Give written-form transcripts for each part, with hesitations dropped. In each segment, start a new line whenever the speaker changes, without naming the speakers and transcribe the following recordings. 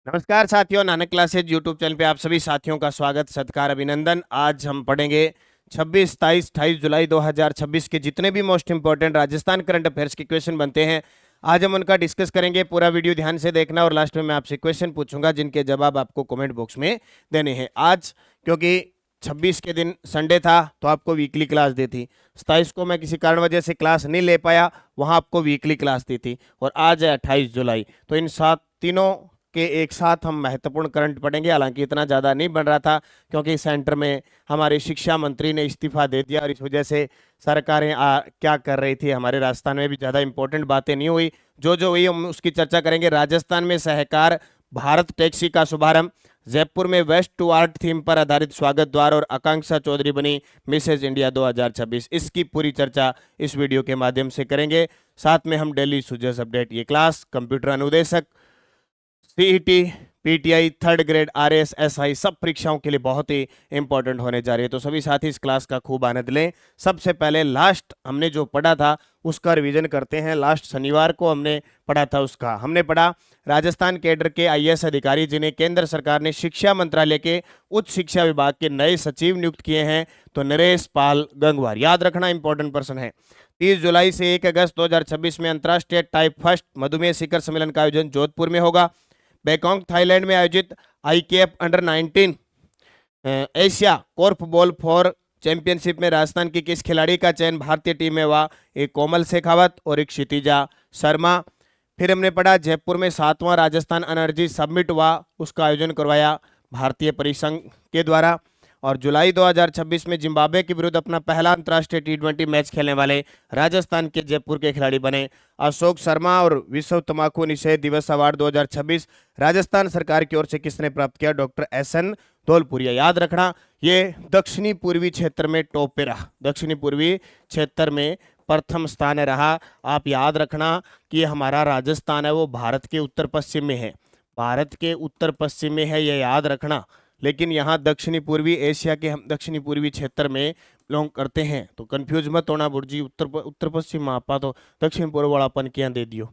नमस्कार साथियों, Nanak classes YouTube channel पे आप सभी साथियों का स्वागत, सत्कार, अभिनंदन। आज हम पढ़ेंगे 26, 27, 28 जुलाई 2026 के जितने भी most important Rajasthan current affairs के क्वेश्चन बनते हैं, आज हम उनका डिस्कस करेंगे। पूरा वीडियो ध्यान से देखना और लास्ट में मैं आपसे क्वेश्चन पूछूंगा जिनके जवाब आपको कमेंट बॉक्स में देने हैं। आज क्योंकि 26 के दिन संडे था तो आपको वीकली क्लास दी थी। 27 को मैं किसी कारण वजह से क्लास नहीं ले पाया, वहां आपको वीकली क्लास दी थी। और आज है 28 जुलाई, तो इन तीनों के एक साथ हम महत्वपूर्ण करंट पढ़ेंगे। हालांकि इतना ज़्यादा नहीं बन रहा था क्योंकि सेंटर में हमारे शिक्षा मंत्री ने इस्तीफा दे दिया और इस वजह से सरकारें क्या कर रही थी, हमारे राजस्थान में भी ज़्यादा इंपॉर्टेंट बातें नहीं हुई। जो हुई हम उसकी चर्चा करेंगे। राजस्थान में सहकार भारत टैक्सी का शुभारंभ, जयपुर में वेस्ट टू आर्ट थीम पर आधारित स्वागत द्वार और आकांक्षा चौधरी बनी मिसेज इंडिया 2026। इसकी पूरी चर्चा इस वीडियो के माध्यम से करेंगे। साथ में हम डेली सुजस अपडेट, ये क्लास कंप्यूटर अनुदेशक, CET, PTI, third grade, RS, SI सब परीक्षाओं के लिए बहुत ही इंपॉर्टेंट होने जा रही है। तो सभी साथी इस क्लास का खूब आनंद लें। सबसे पहले लास्ट हमने जो पढ़ा था उसका रिवीजन करते हैं। लास्ट शनिवार को हमने पढ़ा था, उसका हमने पढ़ा राजस्थान कैडर के आईएएस अधिकारी जिन्हें केंद्र सरकार ने शिक्षा मंत्रालय के उच्च शिक्षा विभाग के नए सचिव नियुक्त किए हैं, तो नरेश पाल गंगवार, याद रखना इंपॉर्टेंट पर्सन है। 30 जुलाई से 1 अगस्त 2026 में अंतर्राष्ट्रीय टाइप फर्स्ट मधुमेह शिखर सम्मेलन का आयोजन जोधपुर में होगा। बैंकॉक थाईलैंड में आयोजित IKF under 19 Asia korfball for championship में राजस्थान की किस खिलाड़ी का चयन भारतीय टीम में हुआ? एक कोमल शेखावत और एक क्षितिजा शर्मा। फिर हमने पढ़ा जयपुर में 7वां राजस्थान एनर्जी समिट हुआ, उसका आयोजन करवाया भारतीय परिसंघ के द्वारा। और जुलाई 2026 में जिम्बाब्वे के विरुद्ध अपना पहला अंतर्राष्ट्रीय टी20 मैच खेलने वाले राजस्थान के जयपुर के खिलाड़ी बने अशोक शर्मा। और विश्व तंबाकू निषेध दिवस अवार्ड 2026 राजस्थान सरकार की ओर से किसने प्राप्त किया? Doctor SN Dhaulpuria. याद रखना ये दक्षिणी पूर्वी क्षेत्र में टॉप पे रहा, दक्षिणी पूर्वी क्षेत्र में प्रथम स्थान रहा। आप याद रखना कि हमारा राजस्थान है वो भारत के उत्तर पश्चिम में है, भारत के उत्तर पश्चिम में है, ये याद रखना। लेकिन यहाँ दक्षिणी पूर्वी एशिया के हम दक्षिणी पूर्वी क्षेत्र में बिलोंग करते हैं, तो कंफ्यूज मत होना बुर्जी। उत्तर पश्चिम आपा तो दक्षिण पूर्व वालापन किया दे दियो।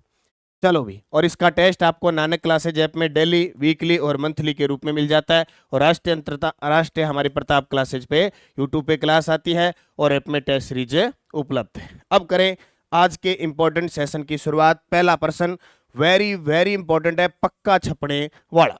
चलो भी, और इसका टेस्ट आपको नानक क्लासेज ऐप में डेली, वीकली और मंथली के रूप में मिल जाता है। और राष्ट्रीय हमारी प्रताप क्लासेज पे यूट्यूब पे क्लास आती है और ऐप में टेस्ट सीरीज उपलब्ध है। अब करें आज के इंपॉर्टेंट सेशन की शुरुआत। पहला प्रश्न वेरी वेरी इंपॉर्टेंट है, पक्का छपने वाला।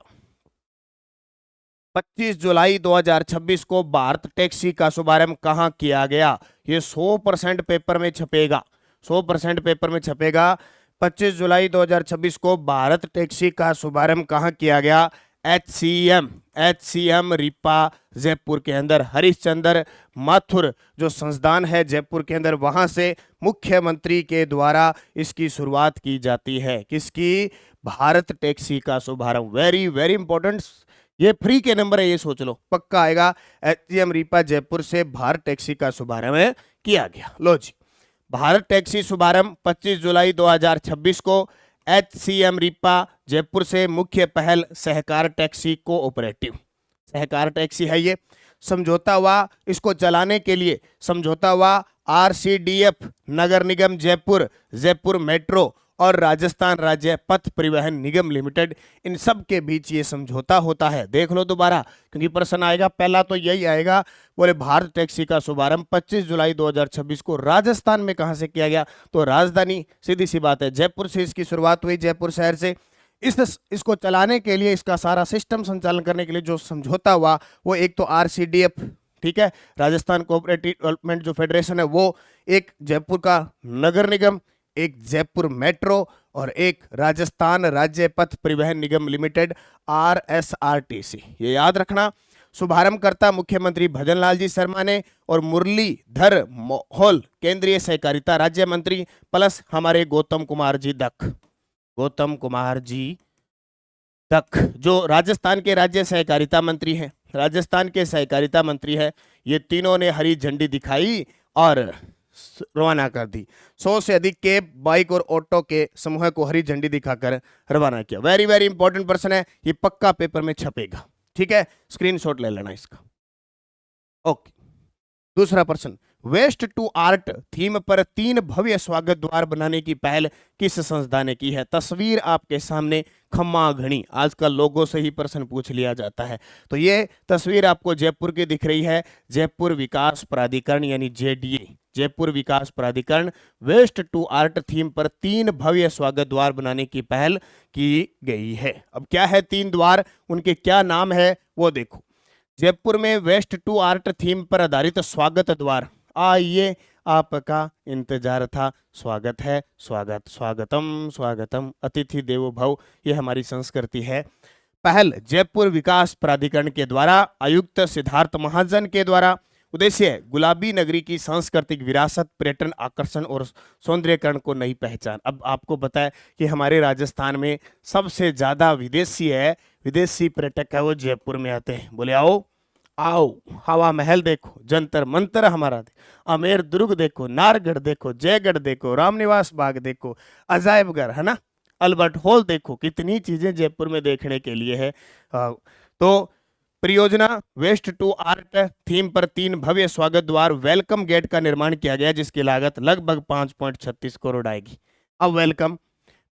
25 जुलाई 2026 को भारत टैक्सी का शुभारंभ कहां किया गया? ये 100% पेपर में छपेगा, 100% पेपर में छपेगा। 25 जुलाई 2026 को भारत टैक्सी का शुभारंभ कहां किया गया? एचसीएम रीपा जयपुर के अंदर। हरिश्चंद्र माथुर जो संस्थान है जयपुर के अंदर, वहां से मुख्यमंत्री के द्वारा इसकी शुरुआत की जाती है। किसकी? भारत टैक्सी का शुभारंभ। वेरी वेरी इंपॉर्टेंट, ये फ्री के नंबर है, ये सोच लो, पक्का आएगा। एचसीएम रीपा जयपुर से भारत टैक्सी का शुभारंभ किया गया। लो जी, भारत टैक्सी शुभारंभ 25 जुलाई 2026 को एचसीएम रीपा जयपुर से। मुख्य पहल सहकार टैक्सी कोऑपरेटिव, सहकार टैक्सी है ये। समझौता हुआ इसको चलाने के लिए, समझौता हुआ आरसीडीएफ, नगर निगम जयपुर, जयपुर मेट्रो और राजस्थान राज्य पथ परिवहन निगम लिमिटेड, इन सब के बीच ये समझौता होता है। देख लो दोबारा क्योंकि प्रश्न आएगा, पहला तो यही आएगा। बोले भारत टैक्सी का शुभारंभ 25 जुलाई 2026 को राजस्थान में कहां से किया गया? तो राजधानी, सीधी सी बात है, जयपुर से इसकी शुरुआत हुई, जयपुर शहर से। इसको चलाने के लिए, इसका सारा सिस्टम संचालन करने के लिए जो समझौता हुआ वो एक तो आरसीडीएफ, ठीक है, राजस्थान कोऑपरेटिव डेवलपमेंट जो फेडरेशन है वो, एक जयपुर का नगर निगम, एक जयपुर मेट्रो और एक राजस्थान राज्य पथ परिवहन निगम लिमिटेड आरएसआरटीसी, ये याद रखना। शुभारंभकर्ता मुख्यमंत्री भजनलाल जी शर्मा ने और मुरलीधर मोहोल केंद्रीय सहकारिता राज्य मंत्री प्लस हमारे गौतम कुमार जी दख, गौतम कुमार जी दख जो राजस्थान के राज्य सहकारिता मंत्री हैं, राजस्थान के सहकारिता मंत्री है। ये तीनों ने हरी झंडी दिखाई और रवाना कर दी। 100 से अधिक कैब, बाइक और ऑटो के समूह को हरी झंडी दिखाकर रवाना किया। वेरी वेरी इंपॉर्टेंट पर्सन है, ये पक्का पेपर में छपेगा, ठीक है, स्क्रीनशॉट ले लेना इसका। ओके, दूसरा प्रश्न वेस्ट टू आर्ट थीम पर 3 भव्य स्वागत द्वार बनाने की पहल किस संस्था ने की है? तस्वीर आपके सामने, खम्मा घनी। आजकल लोगों से ही प्रश्न पूछ लिया जाता है। तो ये तस्वीर आपको जयपुर की दिख रही है। जयपुर विकास प्राधिकरण यानी जेडीए, जयपुर विकास प्राधिकरण वेस्ट टू आर्ट थीम पर 3 भव्य स्वागत द्वार बनाने की पहल की गई है। अब क्या है 3 द्वार, उनके क्या नाम है वो देखो। जयपुर में वेस्ट टू आर्ट थीम पर आधारित स्वागत द्वार, आइए आपका इंतजार था। स्वागत है, स्वागत, स्वागतम स्वागतम, अतिथि देवो भव, ये हमारी संस्कृति है। पहल जयपुर विकास प्राधिकरण के द्वारा, आयुक्त सिद्धार्थ महाजन के द्वारा। उद्देश्य गुलाबी नगरी की सांस्कृतिक विरासत, पर्यटन आकर्षण और सौंदर्यकरण को नई पहचान। अब आपको पता है कि हमारे राजस्थान में सबसे ज्यादा विदेशी पर्यटक है वो जयपुर में आते हैं। बोले आओ आओ, हवा महल देखो, जंतर मंतर हमारा अमेर दुर्ग देखो, नारगढ़ देखो, जयगढ़ देखो, रामनिवास बाग देखो, अजायब घर है ना, अल्बर्ट हॉल देखो, कितनी चीजें जयपुर में देखने के लिए है। तो परियोजना वेस्ट टू आर्ट थीम पर 3 भव्य स्वागत द्वार, वेलकम गेट का निर्माण किया गया जिसकी लागत लगभग 5.36 करोड़ आएगी। अब वेलकम,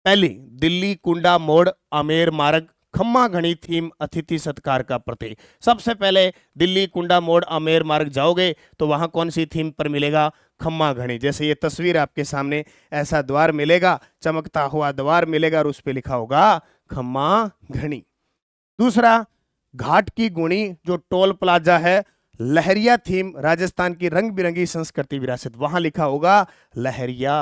पहली दिल्ली कुंडा मोड़ आमेर मार्ग, खम्मा घनी थीम, अतिथि सत्कार का प्रतीक। सबसे पहले दिल्ली कुंडा मोड़ आमेर मार्ग जाओगे तो वहां कौन सी थीम पर मिलेगा? खम्मा घनी। जैसे ये तस्वीर आपके सामने, ऐसा द्वार मिलेगा, चमकता हुआ द्वार मिलेगा और उस पर लिखा होगा खम्मा घनी। दूसरा घाट की गुणी जो टोल प्लाजा है, लहरिया थीम, राजस्थान की रंग बिरंगी संस्कृति विरासत, वहां लिखा होगा लहरिया।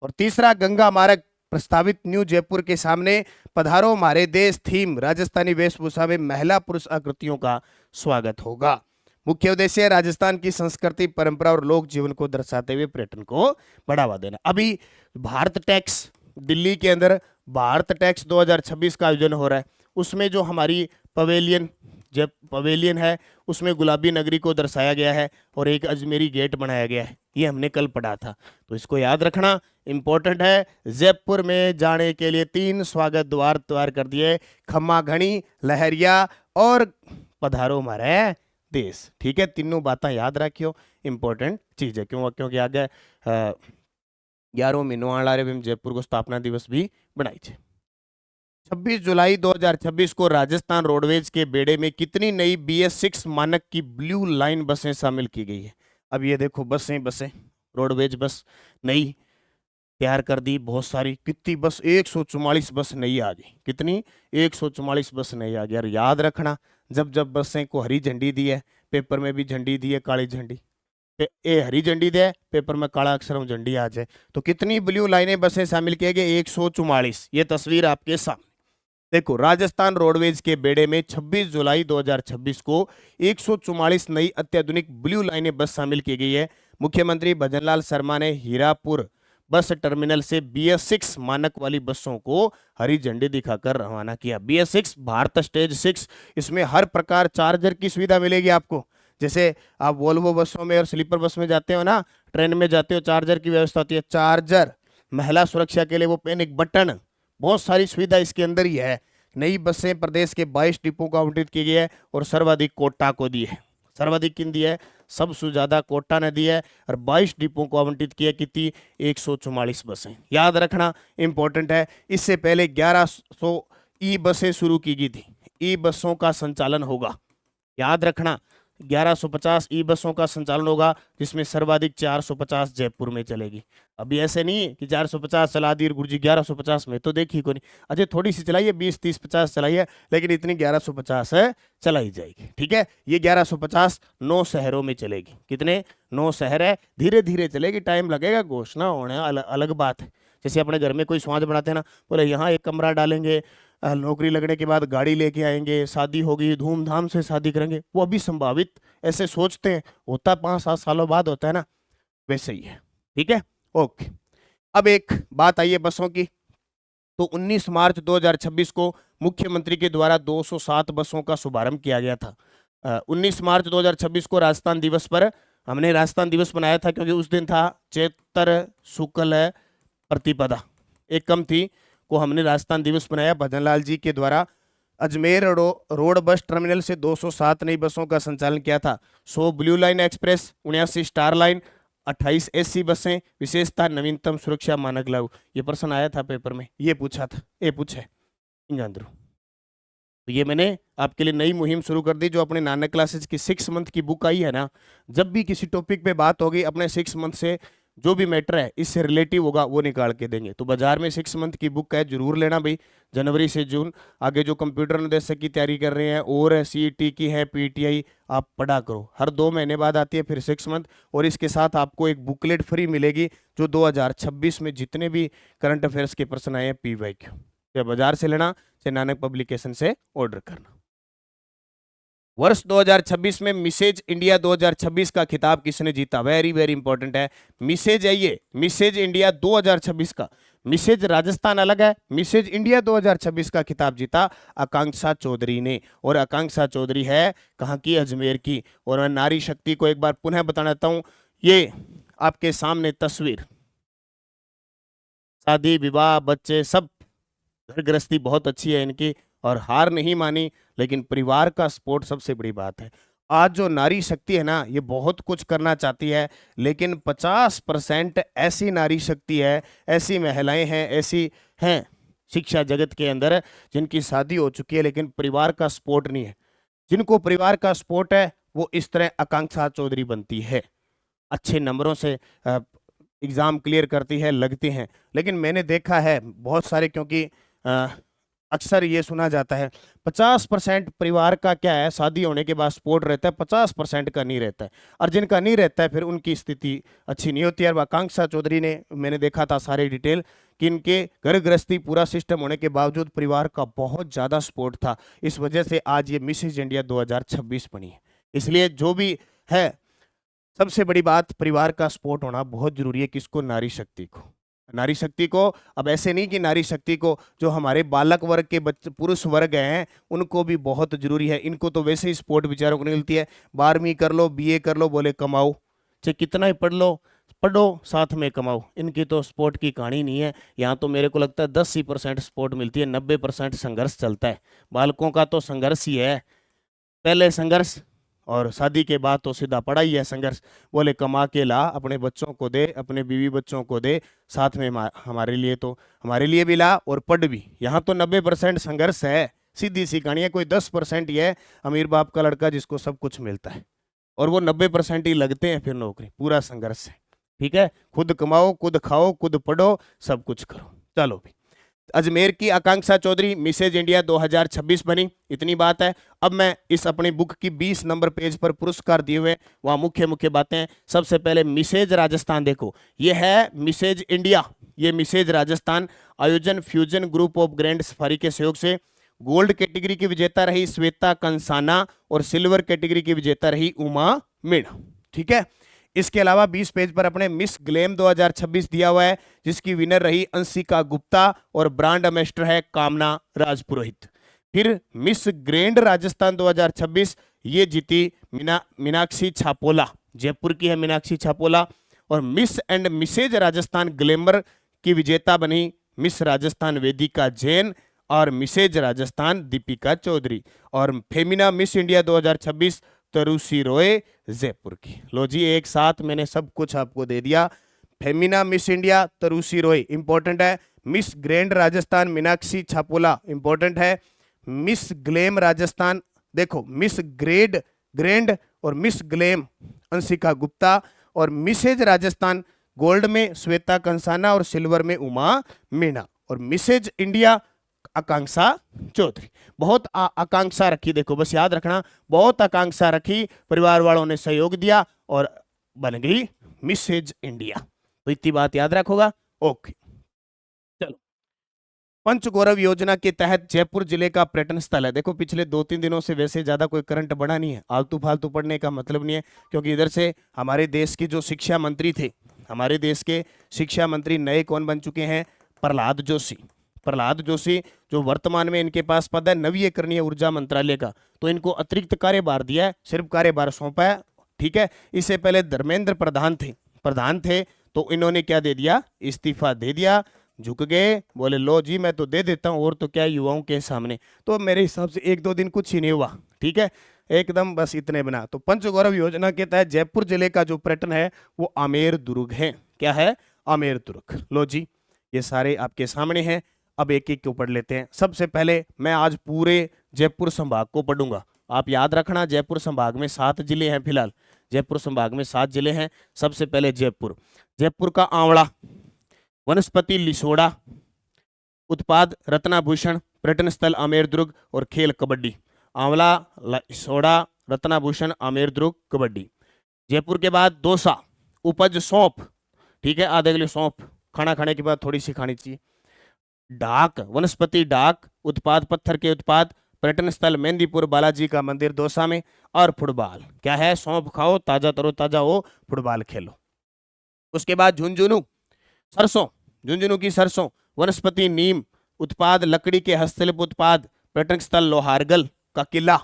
और तीसरा गंगा मार्ग प्रस्तावित न्यू जयपुर के सामने, पधारो हमारे देश थीम, राजस्थानी वेशभूषा में महिला पुरुष आकृतियों का स्वागत होगा। मुख्य उद्देश्य राजस्थान की संस्कृति, परंपरा और लोक जीवन को दर्शाते हुए पर्यटन को बढ़ावा देना। अभी भारत टैक्स, दिल्ली के अंदर भारत टैक्स 2026 का आयोजन हो रहा है। उसमें जो हमारी पवेलियन है उसमें गुलाबी नगरी को दर्शाया गया है और एक अजमेरी गेट बनाया गया है। ये हमने कल पढ़ा था, तो इसको याद रखना इंपॉर्टेंट है। जयपुर में जाने के लिए 3 स्वागत द्वार तैयार कर दिए, खम्मा घनी, लहरिया और पधारो हमारे देश। ठीक है, तीनों बातें याद रखियो, इंपॉर्टेंट चीज है। क्योंकि आगे 11 महीनों आ रहे जयपुर को स्थापना दिवस भी बनाई छे। 26 जुलाई 2026 को राजस्थान रोडवेज के बेड़े में कितनी नई BS6 मानक की ब्लू लाइन बसें शामिल की गई है? अब ये देखो बसें रोडवेज बस नई तैयार कर दी, बहुत सारी। कितनी बस? 144 बस नई आ गई। कितनी? 144 बस नई आ गई। यार याद रखना, जब जब बसें को हरी झंडी दी है, पेपर में भी झंडी दी है काली झंडी, ए हरी झंडी दे, पेपर में काला अक्षर में झंडी आ जाए, तो कितनी ब्लू लाइनें बसें शामिल किए गए? 144। ये तस्वीर आपके सामने देखो, राजस्थान रोडवेज के बेड़े में 26 जुलाई 2026 को 144 नई अत्याधुनिक ब्लू लाइनें बस शामिल की गई है। मुख्यमंत्री भजनलाल शर्मा ने हीरापुर बस टर्मिनल से BS6 मानक वाली बसों को हरी झंडी दिखाकर रवाना किया। BS6 भारत स्टेज 6, इसमें हर प्रकार चार्जर की सुविधा मिलेगी आपको। जैसे आप वोल्वो बसों में और स्लीपर बस में जाते हो ना, ट्रेन में जाते हो, चार्जर की व्यवस्था होती है। चार्जर, महिला सुरक्षा के लिए वो पैनिक बटन, बहुत सारी सुविधा इसके अंदर ही है। नई बसें प्रदेश के 22 डिपो को आवंटित की गई है और सर्वाधिक कोटा को दी है। सर्वाधिक किन दी है? सबसे ज्यादा कोटा ने दी है और 22 डिपो को आवंटित किया। कितनी? 144 बसें। याद रखना इंपॉर्टेंट है। इससे पहले 1100 ई बसें शुरू की गई थी। ई बसों का संचालन होगा, याद रखना। 1150 ई बसों का संचालन होगा, जिसमें सर्वाधिक 450 जयपुर में चलेगी। अभी ऐसे नहीं है कि 450 चला दी गुरुजी 1150 में, तो देखिए कोई नहीं, अजय थोड़ी सी चलाइए, 20 30 50 चलाइए, लेकिन इतनी 1150 है चलाई जाएगी। ठीक है, ये 1150 9 शहरों में चलेगी। कितने? 9 शहर है, धीरे धीरे चलेगी, टाइम लगेगा, घोषणा होने अलग बात है। जैसे अपने घर में कोई समाज बनाते हैं ना, बोले यहाँ एक कमरा डालेंगे, नौकरी लगने के बाद गाड़ी लेके आएंगे, शादी होगी, धूमधाम से शादी करेंगे, वो अभी संभावित ऐसे सोचते हैं, होता 5-7 सालों बाद होता है ना, वैसे ही है। ठीक है, ओके। अब एक बात आई है बसों की, तो 19 मार्च 2026 को मुख्यमंत्री के द्वारा 207 बसों का शुभारंभ किया गया था। 19 मार्च 2026 को राजस्थान दिवस पर हमने राजस्थान दिवस मनाया था, क्योंकि उस दिन था चैत्र शुक्ल प्रतिपदा, एक कम थी, को हमने राजस्थान दिवस मनाया। भजनलाल जी के द्वारा अजमेर रोड बस टर्मिनल से 207 नई बसों का संचालन किया था। 100 blue line express, 79 star line, 28 AC बसें, विशेषता नवीनतम सुरक्षा मानक लागू। ये प्रश्न आया था पेपर में, ये पूछा था, ये पूछे इंद्रू। तो ये मैंने आपके लिए नई मुहिम शुरू कर दी, जो अपने नानक क्लासेज की 6 मंथ की बुक आई है ना, जब भी किसी टॉपिक पे बात होगी अपने 6 मंथ से जो भी मैटर है इससे रिलेटिव होगा वो निकाल के देंगे। तो बाजार में 6 मंथ की बुक है, जरूर लेना भाई, जनवरी से जून। आगे जो कंप्यूटर निदेशक की तैयारी कर रहे हैं और सीईटी की है, पीटीआई, आप पढ़ा करो। हर 2 महीने बाद आती है फिर 6 मंथ, और इसके साथ आपको एक बुकलेट फ्री मिलेगी जो 2026 में जितने भी करंट अफेयर्स के प्रश्न आए हैं पीवाईक्यू, या बाजार से लेना चाहे नानक पब्लिकेशन से ऑर्डर करना। वर्ष 2026 में मिसेज इंडिया 2026 का खिताब किसने जीता? वेरी वेरी इंपॉर्टेंट है, मिसेज है ये, मिसेज इंडिया 2026 का। मिसेज राजस्थान अलग है, मिसेज इंडिया 2026 का खिताब जीता आकांक्षा चौधरी ने, और आकांक्षा चौधरी है कहाँ की? अजमेर की। और मैं नारी शक्ति को एक बार पुनः बताना चाहता हूं, ये आपके सामने तस्वीर, शादी विवाह बच्चे सब, घर गृहस्थी बहुत अच्छी है इनकी, और हार नहीं मानी, लेकिन परिवार का सपोर्ट सबसे बड़ी बात है। आज जो नारी शक्ति है ना, ये बहुत कुछ करना चाहती है, लेकिन 50% ऐसी नारी शक्ति है, ऐसी महिलाएं हैं, ऐसी हैं शिक्षा जगत के अंदर जिनकी शादी हो चुकी है लेकिन परिवार का सपोर्ट नहीं है। जिनको परिवार का सपोर्ट है वो इस तरह आकांक्षा चौधरी बनती है, अच्छे नंबरों से एग्जाम क्लियर करती है, लगती हैं। लेकिन मैंने देखा है बहुत सारे, क्योंकि अक्सर ये सुना जाता है 50% परिवार का क्या है, शादी होने के बाद सपोर्ट रहता है, 50% का नहीं रहता है, और जिनका नहीं रहता है फिर उनकी स्थिति अच्छी नहीं होती है। आकांक्षा चौधरी ने, मैंने देखा था सारे डिटेल कि इनके घर गृहस्थी पूरा सिस्टम होने के बावजूद परिवार का बहुत ज़्यादा सपोर्ट था, इस वजह से आज ये मिसेज इंडिया 2026 बनी है। इसलिए जो भी है, सबसे बड़ी बात परिवार का सपोर्ट होना बहुत जरूरी है। किसको? नारी शक्ति को। नारी शक्ति को, अब ऐसे नहीं कि नारी शक्ति को, जो हमारे बालक वर्ग के बच्चे, पुरुष वर्ग हैं, उनको भी बहुत जरूरी है। इनको तो वैसे ही सपोर्ट बेचारों को नहीं मिलती है। 12वीं कर लो, बीए कर लो, बोले कमाओ, चाहे कितना ही पढ़ लो, पढ़ो साथ में कमाओ। इनकी तो सपोर्ट की कहानी नहीं है। यहाँ तो मेरे को लगता है 10% सपोर्ट मिलती है, 90% संघर्ष चलता है। बालकों का तो संघर्ष ही है, पहले संघर्ष और शादी के बाद तो सीधा पढ़ाई है संघर्ष। बोले कमा के ला, अपने बच्चों को दे, अपने बीवी बच्चों को दे, साथ में हमारे लिए तो, हमारे लिए भी ला और पढ़ भी। यहाँ तो 90% संघर्ष है, सीधी सी कहानी है। कोई 10% ही है अमीर बाप का लड़का जिसको सब कुछ मिलता है, और वो 90% ही लगते हैं फिर नौकरी। पूरा संघर्ष है, ठीक है। खुद कमाओ, खुद खाओ, खुद पढ़ो, सब कुछ करो। चलो भी, अजमेर की आकांक्षा चौधरी मिसेज इंडिया 2026 बनी, इतनी बात है। अब मैं इस अपनी बुक की 20 नंबर पेज पर पुरस्कार दिए हुए, वहाँ मुख्य मुख्य बातें। सबसे पहले मिसेज राजस्थान देखो, ये है मिसेज इंडिया, ये मिसेज राजस्थान आयोजन fusion group of grand safari के सहयोग से। गोल्ड कैटेगरी की विजेता रही श्वेता कंसाना, और सिल्वर कैटेगरी की विजेता रही उमा मीणा, ठीक है। इसके अलावा 20 पेज पर अपने मिस ग्लैम 2026 दिया हुआ है, जिसकी विनर रही अंशिका गुप्ता और ब्रांड एम्बेसडर है कामना राजपुरोहित। फिर मिस ग्रैंड राजस्थान 2026 ये जीती मीनाक्षी छापोला, जयपुर की है मीनाक्षी छापोला। और miss and Mrs Rajasthan glamour की विजेता बनी मिस राजस्थान वेदिका जैन और मिसेज राजस्थान दीपिका चौधरी। और फेमिना मिस इंडिया 2026 तरुषी रॉय जयपुर की। लो जी, एक साथ मैंने सब कुछ आपको दे दिया। Femina miss India Tarushi Roy important है, miss grand Rajasthan Meenakshi Chhapola important है, मिस ग्लैम राजस्थान देखो मिस ग्रैंड और मिस ग्लैम अंशिका गुप्ता, और मिसेज राजस्थान गोल्ड में श्वेता कंसाना और सिल्वर में उमा मीणा, और मिसेज इंडिया आकांक्षा चौधरी। बहुत आकांक्षा रखी, देखो बस याद रखना, बहुत आकांक्षा रखी, परिवार वालों ने सहयोग दिया और बन गई मिसेज इंडिया। तो इतनी बात याद रखोगा, ओके। चलो, पंचगौरव योजना के तहत जयपुर जिले का पर्यटन स्थल है। देखो पिछले 2-3 दिनों से वैसे ज्यादा कोई करंट बढ़ा नहीं है, आलतू फालतू पढ़ने का मतलब नहीं है, क्योंकि इधर से हमारे देश के जो शिक्षा मंत्री थे, हमारे देश के शिक्षा मंत्री नए कौन बन चुके हैं? प्रहलाद जोशी। प्रहलाद जोशी जो वर्तमान में इनके पास पद है नवीकरणीय ऊर्जा मंत्रालय का, तो इनको अतिरिक्त कार्यभार दिया है, सिर्फ कार्यभार सौंपा है, ठीक है। इससे पहले धर्मेंद्र प्रधान थे, तो इन्होंने क्या दे दिया? इस्तीफा दे दिया। झुक गए, बोले लो जी मैं तो दे देता हूँ, और तो क्या युवाओं के सामने। तो मेरे हिसाब से 1-2 दिन कुछ ही नहीं हुआ, ठीक है, एकदम बस इतने बना। तो पंचगौरव योजना के तहत जयपुर जिले का जो पर्यटन है वो आमेर दुर्ग है। क्या है? आमेर दुर्ग। लो जी, ये सारे आपके सामने हैं। अब एक एक को पढ़ लेते हैं। सबसे पहले मैं आज पूरे जयपुर संभाग को पढ़ूंगा। आप याद रखना, जयपुर संभाग में 7 जिले हैं फिलहाल। जयपुर संभाग में 7 जिले हैं। सबसे पहले जयपुर। जयपुर का आंवला, वनस्पति लिसोड़ा, उत्पाद रत्नाभूषण, पर्यटन स्थल आमेर दुर्ग और खेल कबड्डी। आंवला, लिसोड़ा, रत्नाभूषण, आमेर दुर्ग, कबड्डी। जयपुर के बाद दौसा, उपज सौंफ, ठीक है, आधे किलो सौंफ खाना खाने के बाद थोड़ी सी खानी चाहिए। ढाक, वनस्पति ढाक, उत्पाद पत्थर के उत्पाद, पर्यटन स्थल मेहंदीपुर बालाजी का मंदिर दौसा में। और फुटबॉल, क्या है? सौंफ खाओ, ताजा तरोताजा हो, फुटबॉल खेलो। उसके बाद झुंझुनू, सरसों, झुंझुनू की सरसों, वनस्पति नीम, उत्पाद लकड़ी के हस्तशिल्प उत्पाद, पर्यटन स्थल लोहारगल का किला,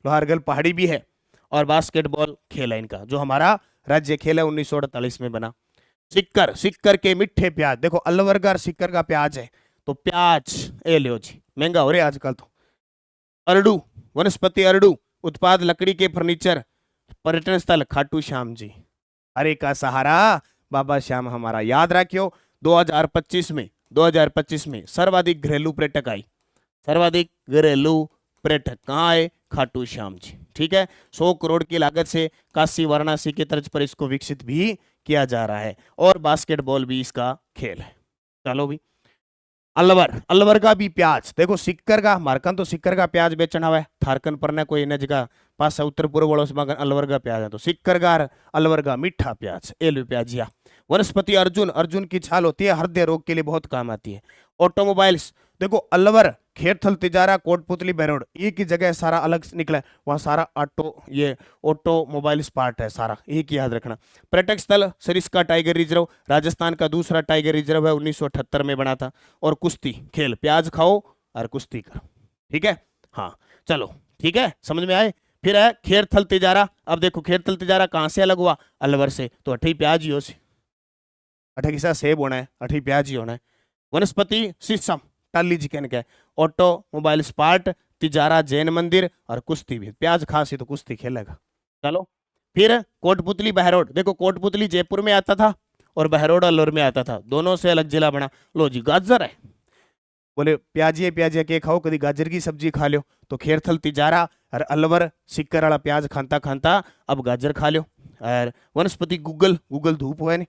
लोहारगल पहाड़ी भी है। और बास्केटबॉल खेल है इनका, जो हमारा राज्य खेल है 1948 में बना। सिक्कर, सिक्कर के मीठे प्याज, देखो अलवर का सिक्कर का प्याज है, तो प्याज ए लियो जी, महंगा हो रहा है आजकल तो। अरडू, वनस्पति अरडू, उत्पाद लकड़ी के फर्नीचर, पर्यटन स्थल खाटू श्याम जी, हरे का सहारा बाबा श्याम हमारा। याद रखियो 2025 में सर्वाधिक घरेलू पर्यटक आई, सर्वाधिक घरेलू पर्यटक कहाँ आए? खाटू श्याम जी, ठीक है। 100 करोड़ की लागत से काशी वाराणसी की तर्ज पर इसको विकसित भी किया जा रहा है। और बास्केटबॉल भी इसका खेल है। चलो भी, अलवर, अलवर का भी प्याज, देखो सिक्कर का मारकन तो सिक्कर का प्याज बेचना हुआ है, थारकन पर ना कोई न जगह पास उत्तर पूर्व वालों से अलवर का प्याज है, तो सिक्कर का अलवर का मीठा प्याज, एलू प्याजिया। वनस्पति अर्जुन, अर्जुन की छाल होती है, हृदय रोग के लिए बहुत काम आती है। ऑटोमोबाइल्स, देखो अलवर, खेरथल, तिजारा, कोटपुतली, बहरोड, एक ही जगह सारा अलग निकला है, वहां सारा ये ऑटोमोबाइल्स पार्ट है सारा, एक ही याद रखना। पर्यटक स्थल सरिस्का टाइगर रिजर्व, राजस्थान का दूसरा टाइगर रिजर्व है, 1978 में बना था। और कुश्ती खेल, प्याज खाओ और कुश्ती करो, ठीक है। हाँ चलो, ठीक है, समझ में आए। फिर है खेरथल तिजारा। अब देखो खेरथल तिजारा कहां से अलग हुआ? अलवर से, तो अठई प्याज ही हो सी, अठे किसा सेब होना है, अठई प्याज ही होना है। वनस्पति शीशम, टाली चिकन का, ऑटोमोबाइल स्पार्ट, तिजारा जैन मंदिर और कुश्ती भी, प्याज खासी तो कुश्ती खेलेगा। चलो फिर कोटपुतली बहरोड, देखो कोटपुतली जयपुर में आता था और बहरोड अलवर में आता था, दोनों से अलग जिला बना। लो जी गाजर है, बोले प्याजिए प्याजिए के खाओ, कभी गाजर की सब्जी खा लो, तो खेरथल तिजारा और अलवर सिक्कर वाला प्याज खानता खानता अब गाजर खा लो। और वनस्पति गूगल, गूगल धूप हुआ नहीं।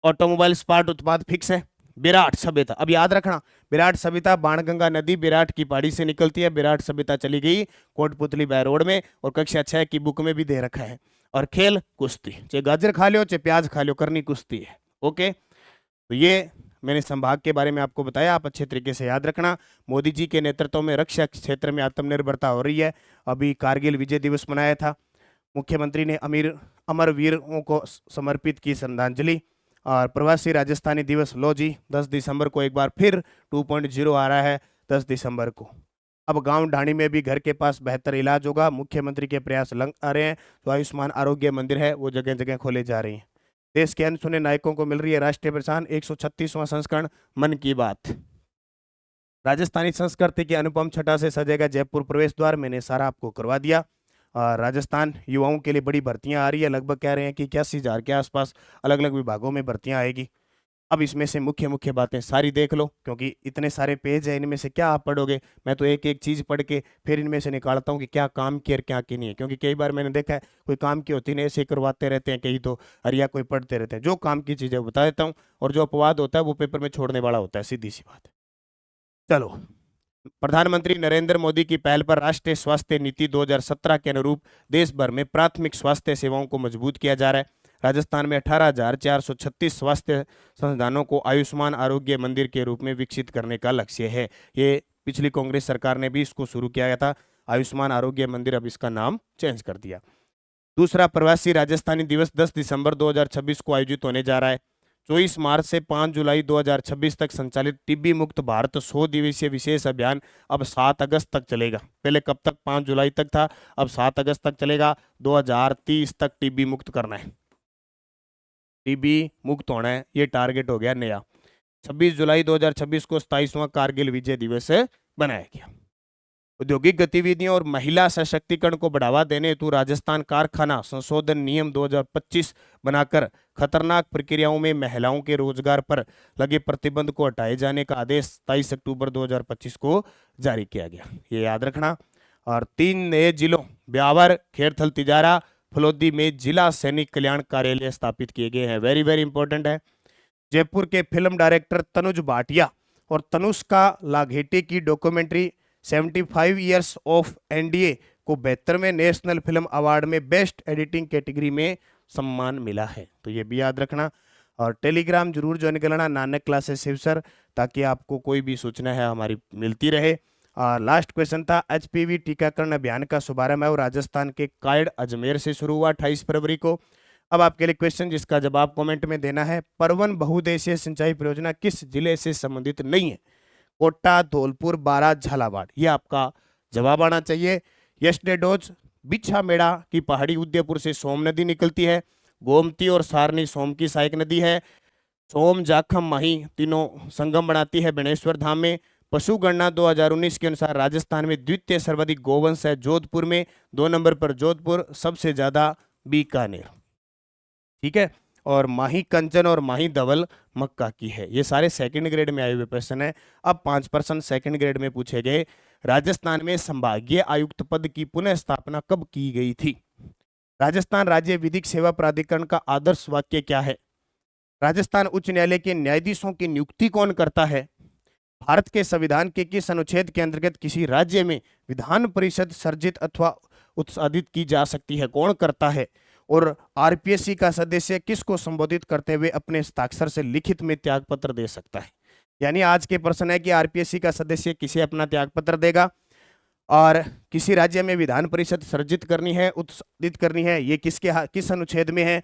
ऑटोमोबाइल स्पार्ट उत्पाद फिक्स है। विराट सभ्यता, अब याद रखना, विराट सभ्यता बाणगंगा नदी विराट की पहाड़ी से निकलती है। विराट सभ्यता चली गई कोटपुतली बहरोड में, और कक्षा 6 की बुक में भी दे रखा है। और खेल कुश्ती, चाहे गाजर खा लो चाहे प्याज खा लो, करनी कुश्ती है। ओके, तो ये मैंने संभाग के बारे में आपको बताया, आप अच्छे तरीके से याद रखना। मोदी जी के नेतृत्व में रक्षा क्षेत्र में आत्मनिर्भरता हो रही है। अभी कारगिल विजय दिवस मनाया था, मुख्यमंत्री ने अमरवीरों को समर्पित की श्रद्धांजलि। और प्रवासी राजस्थानी दिवस, लो जी 10 दिसंबर को एक बार फिर 2.0 आ रहा है 10 दिसंबर को। अब गांव ढाणी में भी घर के पास बेहतर इलाज होगा, मुख्यमंत्री के प्रयास लग आ रहे हैं। तो आयुष्मान आरोग्य मंदिर है वो जगह जगह खोले जा रहे हैं। देश के अनसुने नायकों को मिल रही है राष्ट्रीय पहचान, 136वां संस्करण मन की बात। राजस्थानी संस्कृति की अनुपम छटा से सजेगा जयपुर प्रवेश द्वार, मैंने सारा आपको करवा दिया। राजस्थान युवाओं के लिए बड़ी भर्तियां आ रही है, लगभग कह रहे हैं कि 81,000 के आसपास अलग अलग विभागों में भर्तियां आएगी। अब इसमें से मुख्य मुख्य बातें सारी देख लो, क्योंकि इतने सारे पेज हैं, इनमें से क्या आप पढ़ोगे? मैं तो एक एक चीज़ पढ़ के फिर इनमें से निकालता हूँ कि क्या काम की और क्या की नहीं है। क्योंकि कई बार मैंने देखा है कोई काम की होती नहीं, ऐसे करवाते रहते हैं कहीं तो, अरिया कोई पढ़ते रहते हैं। जो काम की चीज़ें बता देता हूँ, और जो अपवाद होता है वो पेपर में छोड़ने वाला होता है, सीधी सी बात है। चलो, प्रधानमंत्री नरेंद्र मोदी की पहल पर राष्ट्रीय स्वास्थ्य नीति 2017 के अनुरूप देश भर में प्राथमिक स्वास्थ्य सेवाओं को मजबूत किया जा रहा है। राजस्थान में 18,436 स्वास्थ्य संस्थानों को आयुष्मान आरोग्य मंदिर के रूप में विकसित करने का लक्ष्य है। ये पिछली कांग्रेस सरकार ने भी इसको शुरू किया था, आयुष्मान आरोग्य मंदिर, अब इसका नाम चेंज कर दिया। दूसरा प्रवासी राजस्थानी दिवस 10 दिसंबर 2026 को आयोजित होने जा रहा है। 24 मार्च से 5 जुलाई 2026 तक संचालित टीबी मुक्त भारत 100 दिवसीय विशेष अभियान अब 7 अगस्त तक चलेगा। पहले कब तक? 5 जुलाई तक था, अब 7 अगस्त तक चलेगा। 2030 तक टीबी मुक्त करना है, टीबी मुक्त होना है, ये टारगेट हो गया नया। 26 जुलाई 2026 को 27वां कारगिल विजय दिवस बनाया गया। औद्योगिक गतिविधियों और महिला सशक्तिकरण को बढ़ावा देने हेतु राजस्थान कारखाना संशोधन नियम 2025 बनाकर खतरनाक प्रक्रियाओं में महिलाओं के रोजगार पर लगे प्रतिबंध को हटाए जाने का आदेश 27 अक्टूबर 2025 को जारी किया गया। ये याद रखना। और 3 नए जिलों ब्यावर, खेरथल, तिजारा, फलोदी में जिला सैनिक कल्याण कार्यालय स्थापित किए गए हैं। वेरी वेरी इंपॉर्टेंट है। जयपुर के फिल्म डायरेक्टर तनुज भाटिया और तनुष्का लाघेटे की डॉक्यूमेंट्री 75 ईयर्स ऑफ एनडीए को 72वें नेशनल फिल्म अवार्ड में बेस्ट एडिटिंग कैटेगरी में सम्मान मिला है। तो ये भी याद रखना। और टेलीग्राम जरूर ज्वाइन कर लेना, नानक क्लासेस शिवसर, ताकि आपको कोई भी सूचना है हमारी मिलती रहे। लास्ट क्वेश्चन था, एचपीवी टीकाकरण अभियान का शुभारंभ है और राजस्थान के कायड़ अजमेर से शुरू हुआ 28 फरवरी को। अब आपके लिए क्वेश्चन जिसका जवाब कमेंट में देना है। परवन बहुउद्देशीय सिंचाई परियोजना किस जिले से संबंधित नहीं है? कोटा, धौलपुर, बारां, झालावाड़। ये आपका जवाब आना चाहिए। यस्टरडे डोज बिछा मेड़ा की पहाड़ी उदयपुर से सोम नदी निकलती है। गोमती और सारनी सोम की सहायक नदी है। सोम, जाखम, माही तीनों संगम बनाती है बेणेश्वर धाम में। पशु गणना 2019 के अनुसार राजस्थान में द्वितीय सर्वाधिक गोवंश है जोधपुर में, 2 नंबर पर जोधपुर, सबसे ज्यादा बीकानेर। ठीक है। और माही कंचन और माही धवल मक्का की है। ये सारे सेकंड ग्रेड में आए हुए प्रश्न है। अब 5% सेकंड ग्रेड में पूछे गए। राजस्थान में संभागीय आयुक्त पद की पुनः स्थापना कब की गई थी? राजस्थान राज्य विधिक सेवा प्राधिकरण का आदर्श वाक्य क्या है? राजस्थान उच्च न्यायालय के न्यायाधीशों की नियुक्ति कौन करता है? भारत के संविधान के किस अनुच्छेद के अंतर्गत किसी राज्य में विधान परिषद सर्जित अथवा उत्सादित की जा सकती है? कौन करता है? और आरपीएससी का सदस्य किसको संबोधित करते हुए अपने हस्ताक्षर से लिखित में त्यागपत्र दे सकता है? यानी आज के प्रश्न है कि आरपीएससी का सदस्य किसे अपना त्यागपत्र देगा और किसी राज्य में विधान परिषद सर्जित करनी है, उत्सादित करनी है, ये किस अनुच्छेद में है?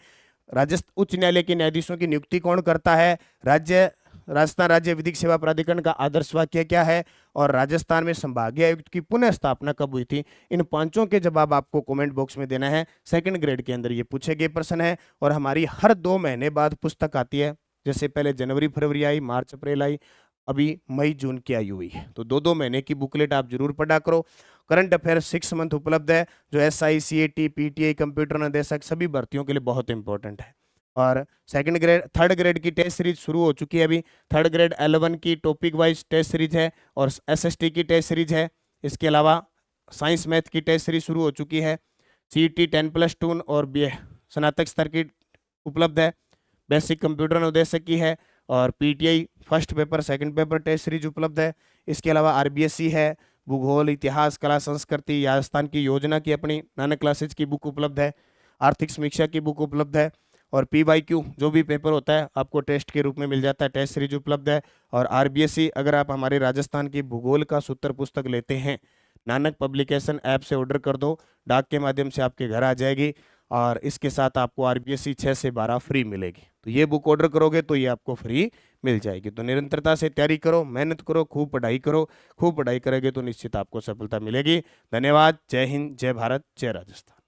राजस्थान उच्च न्यायालय के न्यायाधीशों की नियुक्ति कौन करता है? राजस्थान राज्य विधिक सेवा प्राधिकरण का आदर्श वाक्य क्या है? और राजस्थान में संभागीय आयुक्त की पुनः स्थापना कब हुई थी? इन पांचों के जवाब आपको कमेंट बॉक्स में देना है। सेकंड ग्रेड के अंदर ये पूछे गए प्रश्न है। और हमारी हर 2 महीने बाद पुस्तक आती है। जैसे पहले जनवरी फरवरी आई, मार्च अप्रैल आई, अभी मई जून की आई हुई है। तो 2-2 महीने की बुकलेट आप जरूर पढ़ा करो। करंट अफेयर 6 मंथ उपलब्ध है, जो SI, CAT, PTI, कंप्यूटर निदेशक सभी भर्तियों के लिए बहुत इंपॉर्टेंट है। और सेकंड ग्रेड, थर्ड ग्रेड की टेस्ट सीरीज शुरू हो चुकी है। अभी थर्ड ग्रेड L1 की टॉपिक वाइज टेस्ट सीरीज है और SST की टेस्ट सीरीज है। इसके अलावा साइंस मैथ की टेस्ट सीरीज शुरू हो चुकी है। CET 10+2 और स्नातक स्तर की उपलब्ध है। बेसिक कंप्यूटर अनुदेशक की है और PTI first paper second paper test series उपलब्ध है। इसके अलावा RBSC है, भूगोल, इतिहास, कला, संस्कृति, राजस्थान की योजना की अपनी नानक क्लासेज की बुक उपलब्ध है। आर्थिक समीक्षा की बुक उपलब्ध है। और PYQ जो भी पेपर होता है आपको टेस्ट के रूप में मिल जाता है, टेस्ट सीरीज उपलब्ध है। और RBSC अगर आप हमारे राजस्थान की भूगोल का सूत्र पुस्तक लेते हैं, नानक पब्लिकेशन ऐप से ऑर्डर कर दो, डाक के माध्यम से आपके घर आ जाएगी। और इसके साथ आपको RBSC 6 से 12 फ्री मिलेगी। तो ये बुक ऑर्डर करोगे तो ये आपको फ्री मिल जाएगी। तो निरंतरता से तैयारी करो, मेहनत करो, खूब पढ़ाई करो। खूब पढ़ाई करोगे तो निश्चित आपको सफलता मिलेगी। धन्यवाद। जय हिंद, जय भारत, जय राजस्थान।